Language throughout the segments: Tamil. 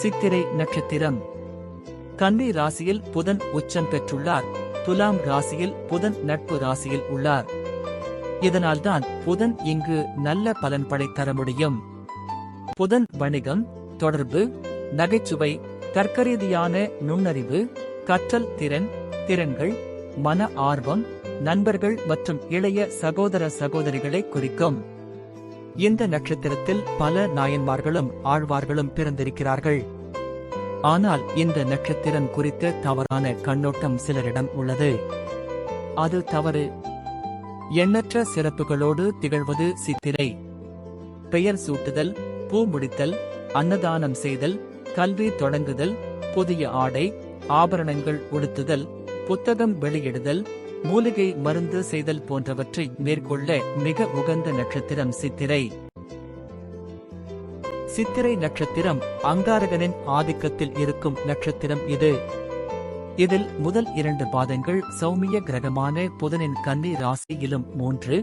சித்திரை நட்சத்திரம். கன்னி ராசியில் புதன் உச்சம் பெற்றுள்ளார். துலாம் ராசியில் புதன் நட்பு ராசியில் உள்ளார். இதனால்தான் புதன் இங்கு நல்ல பலன் தர முடியும். புதன் வணிகம், தொடர்பு, நகைச்சுவை, தர்க்கரீதியான நுண்ணறிவு, கற்றல் திறன்கள், மன ஆர்வம், நண்பர்கள் மற்றும் இளைய சகோதர சகோதரிகளை குறிக்கும். இந்த நட்சத்திரத்தில் பல நாயன்மார்களும் ஆழ்வார்களும் பிறந்திருக்கிறார்கள். ஆனால் இந்த நட்சத்திரம் குறித்த தவறான கண்ணோட்டம் சிலரிடம் உள்ளது. அது தவறு. எண்ணற்ற சிறப்புகளோடு திகழ்வது சித்திரை. பெயர் சூட்டுதல், பூ முடித்தல், அன்னதானம் செய்தல், கல்வி தொடங்குதல், புதிய ஆடை ஆபரணங்கள் உடுத்துதல், புத்தகம் வெளியிடுதல், மூலிகை மருந்து செய்தல் போன்றவற்றை மேற்கொள்ள மிக உகந்த நட்சத்திரம் சித்திரை. சித்திரை நட்சத்திரம் அங்காரகனின் ஆதிக்கத்தில் இருக்கும் நட்சத்திரம் இது. இதில் முதல் 2 பாதங்கள் சௌமிய கிரகமான புதனின் கன்னி ராசியிலும் 3,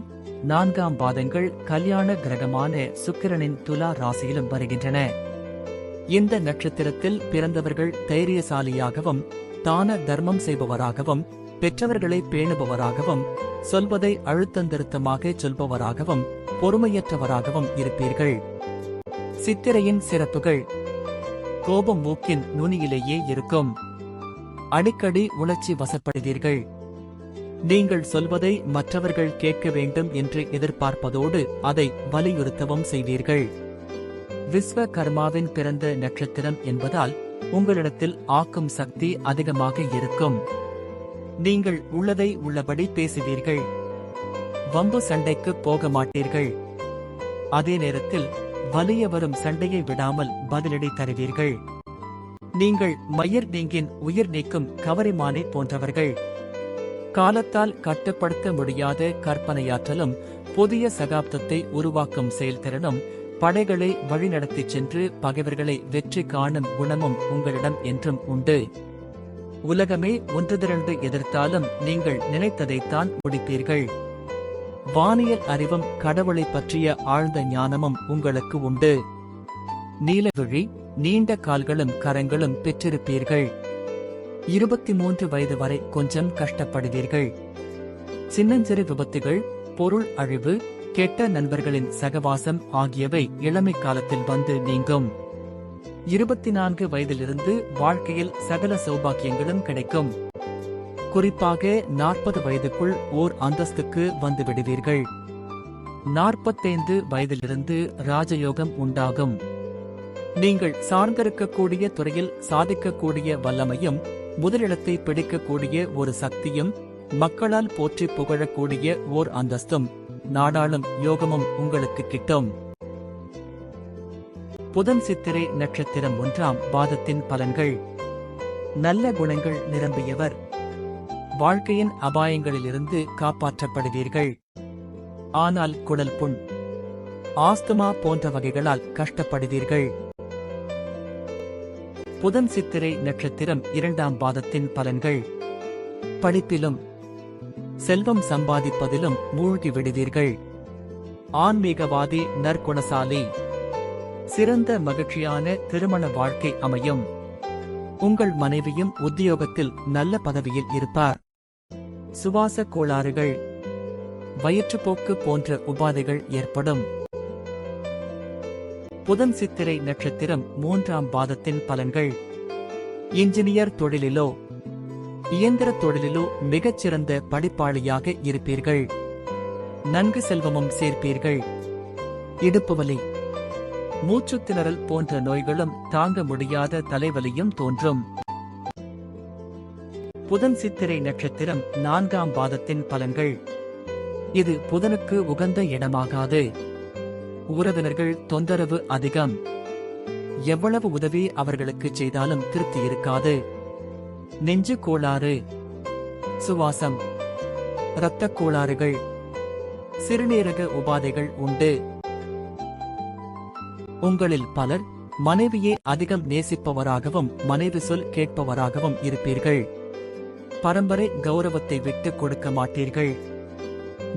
4ஆம் பாதங்கள் கல்யாண கிரகமான சுக்கிரனின் துலா ராசியிலும் வருகின்றன. இந்த நட்சத்திரத்தில் பிறந்தவர்கள் தைரியசாலியாகவும், தான தர்மம் செய்பவராகவும், பெற்றவர்களை பேணுபவராகவும், சொல்வதை அழுத்தந்திருத்தமாக சொல்பவராகவும், பொறுமையற்றவராகவும் இருப்பீர்கள். சித்திரையின் சிறப்புகள்: கோபம் மூக்கின் நுனியிலேயே இருக்கும். அடிக்கடி உணர்ச்சி வசப்படுவீர்கள். நீங்கள் சொல்வதை மற்றவர்கள் கேட்க வேண்டும் என்று எதிர்பார்ப்பதோடு அதை வலியுறுத்தவும் செய்வீர்கள். விஸ்வகர்மாவின் பிறந்த நட்சத்திரம் என்பதால் உங்களிடத்தில் ஆக்கும் சக்தி அதிகமாக இருக்கும். நீங்கள் உள்ளதை உள்ளபடி பேசுவீர்கள். வம்பு சண்டைக்கு போக மாட்டீர்கள். அதே நேரத்தில் வலிய வரும் சண்டையை விடாமல் பதிலடி தருவீர்கள். நீங்கள் மயிர் நீங்கின் உயிர் நீக்கும் கவரிமானை போன்றவர்கள். காலத்தால் கட்டுப்படுத்த முடியாத கற்பனையாற்றலும், புதிய சகாப்தத்தை உருவாக்கும் செயல்திறனும், படைகளை வழிநடத்திச் சென்று பகைவர்களை வெற்றி காணும் குணமும் உங்களிடம் என்றும் உண்டு. உலகமே ஒன்று திரண்டு எதிர்த்தாலும் நீங்கள் நினைத்ததைத்தான் முடிப்பீர்கள். வானியல் அறிவும் கடவுளை பற்றிய ஆழ்ந்த ஞானமும் உங்களுக்கு உண்டு. நீலவிழி, நீண்ட கால்களும் கரங்களும் பெற்றிருப்பீர்கள். 23 வயது வரை கொஞ்சம் கஷ்டப்படுவீர்கள். சின்னஞ்சிறு விபத்துகள், பொருள் அழிவு, கெட்ட நண்பர்களின் சகவாசம் ஆகியவை இளமை காலத்தில் வந்து நீங்கும். 24 வயதிலிருந்து வாழ்க்கையில் சகல சௌபாக்கியங்களும் கிடைக்கும். குறிப்பாக 40 வயதுக்குள் ஓர் அந்தஸ்துக்கு வந்து விடுவீர்கள். 45 வயதிலிருந்து ராஜயோகம் உண்டாகும். நீங்கள் சார்ந்திருக்கக்கூடிய துறையில் சாதிக்கக்கூடிய வல்லமையும், முதலிடத்தை பிடிக்கக்கூடிய ஒரு சக்தியும், மக்களால் போற்றி புகழக்கூடிய ஓர் அந்தஸ்தும், நாடாளும் யோகமும் உங்களுக்கு கிட்டும். புதன் சித்திரை நட்சத்திரம் 1ஆம் பாதத்தின் பலன்கள். நல்ல குணங்கள் நிரம்பியவர். வாழ்க்கையின் அபாயங்களிலிருந்து காப்பாற்றப்படுவீர்கள். ஆனால் குடல் புண், ஆஸ்துமா போன்ற வகைகளால் கஷ்டப்படுவீர்கள். புதன் சித்திரை நட்சத்திரம் 2ஆம் பாதத்தின் பலன்கள். படிப்பிலும் செல்வம் சம்பாதிப்பதிலும் மூழ்கி விடுவீர்கள். ஆன்மீகவாதி, நற்குணசாலி. சிறந்த மகிழ்ச்சியான திருமண வாழ்க்கை அமையும். உங்கள் மனைவியும் உத்தியோகத்தில் நல்ல பதவியில் இருப்பார். சுவாச கோளாறுகள், வயிற்றுப்போக்கு போன்ற உபாதைகள் ஏற்படும். புதன் சித்திரை நட்சத்திரம் 3ஆம் பாதத்தின் பலன்கள். இன்ஜினியர் தொழிலிலோ, இயந்திர தொழிலிலோ மிகச்சிறந்த படிப்பாளியாக இருப்பீர்கள். நன்கு செல்வமும் சேர்ப்பீர்கள். இடுப்பு வலி, மூச்சுத் திணறல் போன்ற நோய்களும் தாங்க முடியாத தலைவலியும் தோன்றும். புதன் சித்திரை நட்சத்திரம் 4ஆம் பாதத்தின் பலன்கள். இது புதனுக்கு உகந்த இடமாகாது. உறவினர்கள் தொந்தரவு அதிகம். எவ்வளவு உதவி அவர்களுக்கு செய்தாலும் திருப்தி இருக்காது. நெஞ்சு கோளாறு, சுவாசம், இரத்தக் கோளாறுகள், சிறுநீரக உபாதைகள் உண்டு. உங்களில் பலர் மனைவியை அதிகம் நேசிப்பவராகவும் மனைவி சொல் கேட்பவராகவும் இருப்பீர்கள். பரம்பரை கௌரவத்தை விட்டுக் கொடுக்க மாட்டீர்கள்.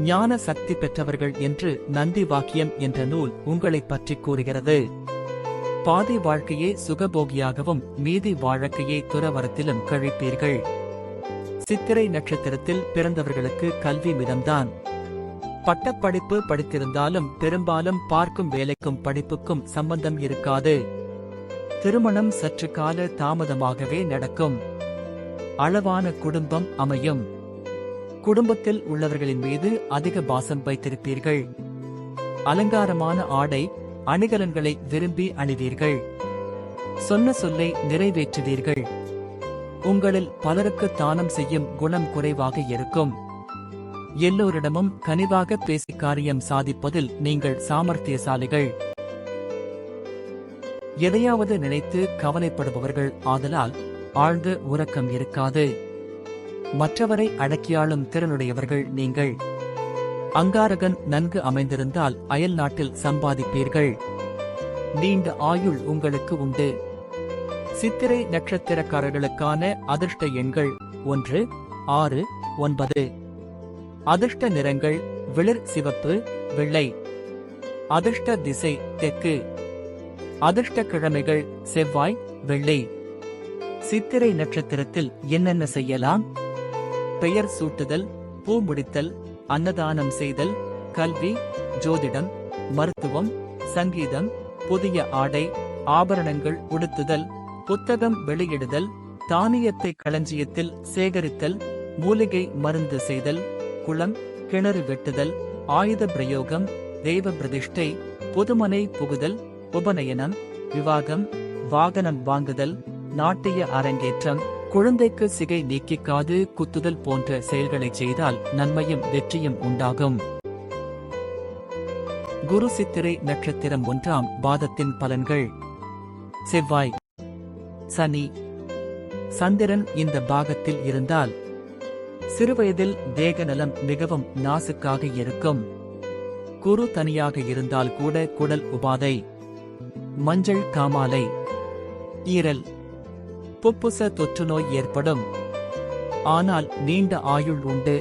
ஞான சக்தி பெற்றவர்கள் என்று நந்தி வாக்கியம் என்ற நூல் உங்களைப் பற்றி கூறுகிறது. பாதி வாழ்க்கையை சுகபோகியாகவும் மீதி வாழ்க்கையை துறவரத்திலும் கழிப்பீர்கள். சித்திரை நட்சத்திரத்தில் பிறந்தவர்களுக்கு கல்வி மிதம்தான். பட்டப்படிப்பு படித்திருந்தாலும் பெரும்பாலும் பார்க்கும் வேலைக்கும் படிப்புக்கும் சம்பந்தம் இருக்காது. திருமணம் சற்று கால தாமதமாகவே நடக்கும். அளவான குடும்பம் அமையும். குடும்பத்தில் உள்ளவர்களின் மீது அதிக பாசம் வைத்திருப்பீர்கள். அலங்காரமான ஆடை அணிகலன்களை விரும்பி அணிவீர்கள். சொன்ன சொல்லை நிறைவேற்றுவீர்கள். உங்களில் பலருக்கு தானம் செய்யும் குணம் குறைவாக இருக்கும். எல்லோரிடமும் கனிவாக பேசி காரியம் சாதிப்பதில் நீங்கள் சாமர்த்தியசாலிகள். எதையாவது நினைத்து கவலைப்படுபவர்கள் ஆதலால் ஆழ்ந்த உறக்கம் இருக்காது. மற்றவரை அடக்கியாளும் திறனுடையவர்கள் நீங்கள். அங்காரகன் நன்கு அமைந்திருந்தால் அயல் நாட்டில் சம்பாதிப்பீர்கள். நீண்ட ஆயுள் உங்களுக்கு உண்டு. சித்திரை நட்சத்திரக்காரர்களுக்கான அதிர்ஷ்ட எண்கள் 1, 6, 9. அதிர்ஷ்ட நிறங்கள் வெளிர் சிவப்பு, வெள்ளை. அதிர்ஷ்ட திசை தெற்கு. அதிர்ஷ்ட கிழமைகள் செவ்வாய், வெள்ளி. சித்திரை நட்சத்திரத்தில் என்னென்ன செய்யலாம்? பெயர் சூட்டுதல், பூ முடித்தல், அன்னதானம் செய்தல், கல்வி, ஜோதிடம், மருத்துவம், சங்கீதம், புதிய ஆடை, ஆபரணங்கள் உடுத்துதல், புத்தகம் வெளியிடுதல், தானியத்தை களஞ்சியத்தில் சேகரித்தல், மூலிகை மருந்து செய்தல், குளம், கிணறு வெட்டுதல், ஆயுத பிரயோகம், தெய்வ பிரதிஷ்டை, பொதுமனை புகுதல், உபநயனம், விவாகம், வாகனம் வாங்குதல், நாட்டிய அரங்கேற்றம், குழந்தைக்கு சிகை நீக்கிக்காது குத்துதல் போன்ற செயல்களை செய்தால் நன்மையும் வெற்றியும் உண்டாகும். குரு சித்திரை நட்சத்திரம் 1ஆம் பாதத்தின் பலன்கள். செவ்வாய், சனி, சந்திரன் இந்த பாகத்தில் இருந்தால் சிறுவயதில் தேக நலம் மிகவும் நாசுக்காக இருக்கும். குரு தனியாக இருந்தால் கூட குடல் உபாதை, மஞ்சள் காமாலை, ஈரல், புப்புச தொற்றுநோய் ஏற்படும். ஆனால் நீண்ட ஆயுள் உண்டு.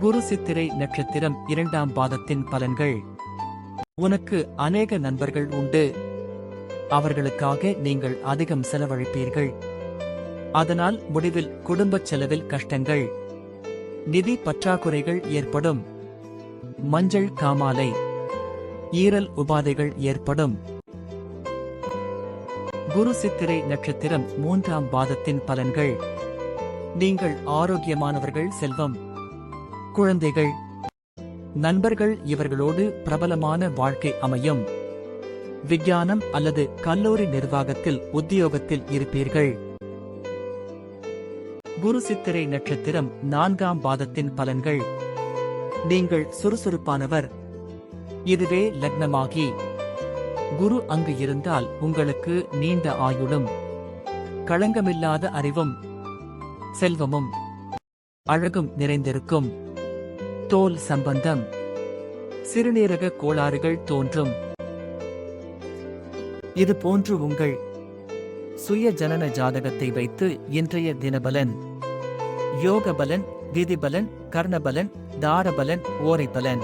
குரு சித்திரை நட்சத்திரம் 2ஆம் பாதத்தின் பலன்கள். உனக்கு அநேக நண்பர்கள் உண்டு. அவர்களுக்காக நீங்கள் அதிகம் செலவழிப்பீர்கள். அதனால் முடிவில் குடும்பச் செலவில் கஷ்டங்கள், நிதி பற்றாக்குறைகள் ஏற்படும். மஞ்சள் காமாலை, ஈரல் உபாதைகள் ஏற்படும். குரு சித்திரை நட்சத்திரம் 3ஆம் பாதத்தின் பலன்கள். நீங்கள் ஆரோக்கியமானவர்கள், செல்வம், குழந்தைகள், நண்பர்கள் இவர்களோடு பிரபலமான வாழ்க்கை அமையும். விஞ்ஞானம் அல்லது கல்லூரி நிர்வாகத்தில் உத்தியோகத்தில் இருப்பீர்கள். குரு சித்திரை நட்சத்திரம் 4ஆம் பாதத்தின் பலன்கள். நீங்கள் சுறுசுறுப்பானவர். இதுவே லக்னமாகி குரு அங்கு இருந்தால் உங்களுக்கு நீண்ட ஆயுளும் களங்கமில்லாத அறிவும் செல்வமும் அழகும் நிறைந்திருக்கும். தோல் சம்பந்தம், சிறுநீரக கோளாறுகள் தோன்றும். இது போன்று உங்கள் சுய ஜனன ஜாதகத்தை வைத்து இன்றைய தினபலன், யோகபலன், விதிபலன், கர்ணபலன், தாரபலன், ஓரைபலன்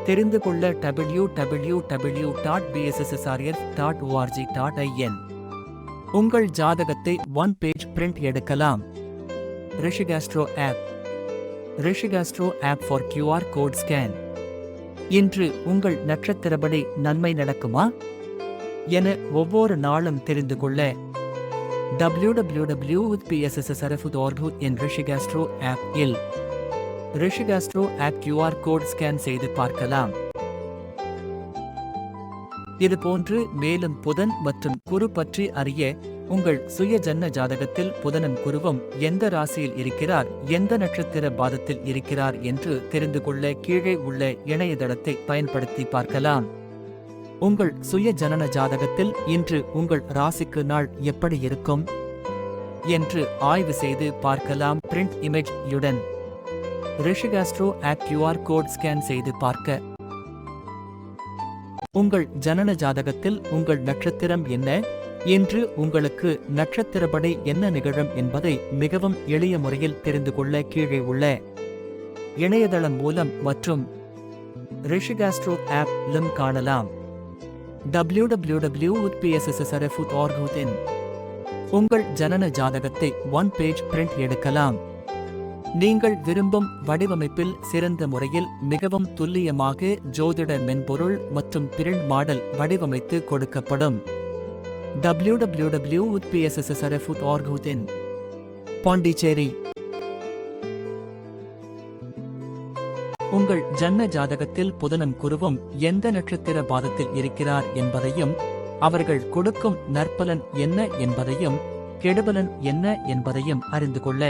தெரிந்து கொள்ள www.bssrf.org.in. உங்கள் ஜாதகத்தை 1 பேஜ் பிரிண்ட் எடுக்கலாம். Rishiastro app. Rishiastro app for QR code scan. இன்று உங்கள் நட்சத்திரப்படி நன்மை நடக்குமா என ஒவ்வொரு நாளும் தெரிந்து கொள்ள www.bssrf.org என் ரிஷிகாஸ்ட்ரோ ஆப் இல் Rishiastro app QR code scan செய்து பார்க்கலாம். இதுபோன்று மேலும் புதன் மற்றும் குரு பற்றி அறிய உங்கள் சுய ஜன்ம ஜாதகத்தில் புதனும் குருவும் எந்த ராசியில் இருக்கிறார், எந்த நட்சத்திர பாதத்தில் இருக்கிறார் என்று தெரிந்து கொள்ள கீழே உள்ள இணையதளத்தை பயன்படுத்தி பார்க்கலாம். உங்கள் சுய ஜனன ஜாதகத்தில் இன்று உங்கள் ராசிக்கு நாள் எப்படி இருக்கும் என்று ஆய்வு செய்து பார்க்கலாம். பிரிண்ட் இமேஜ் யுடன் Rishiastro app QR code scan செய்து பார்க்க உங்கள் ஜனன ஜாதகத்தில் உங்கள் நட்சத்திரம் என்ன, இன்று உங்களுக்கு நட்சத்திரப்படி என்ன நிகழும் என்பதை மிகவும் எளிய முறையில் தெரிந்து கொள்ள கீழே உள்ள இணையதளம் மூலம் மற்றும் ரிஷிகாஸ்ட்ரோ ஆப் லும் காணலாம். www.pssrf.org.in. உங்கள் ஜனன ஜாதகத்தை 1 பேஜ் பிரிண்ட் எடுக்கலாம். நீங்கள் விரும்பும் வடிவமைப்பில் சிறந்த முறையில் மிகவும் துல்லியமாக ஜோதிட மென்பொருள் மற்றும் பிரிண்ட் மாடல் வடிவமைத்து கொடுக்கப்படும். www.pssrf.org.in. பாண்டிச்சேரி. உங்கள் ஜன்ன ஜாதகத்தில் புதனும் குருவும் எந்த நட்சத்திர பாதத்தில் இருக்கிறார் என்பதையும், அவர்கள் கொடுக்கும் நற்பலன் என்ன என்பதையும், கெடுபலன் என்ன என்பதையும் அறிந்து கொள்ள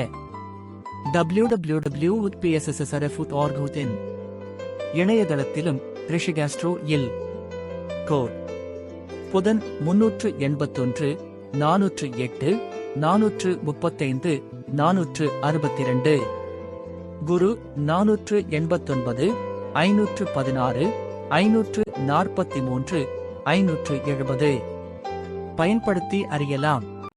www.pssrf.org.in இணையதளத்திலும் ரிஷிகாஸ்ட்ரோ இல் கோட் புதன் 381 408 435 462, குரு 489 516 543 570 பயன்படுத்தி அறியலாம்.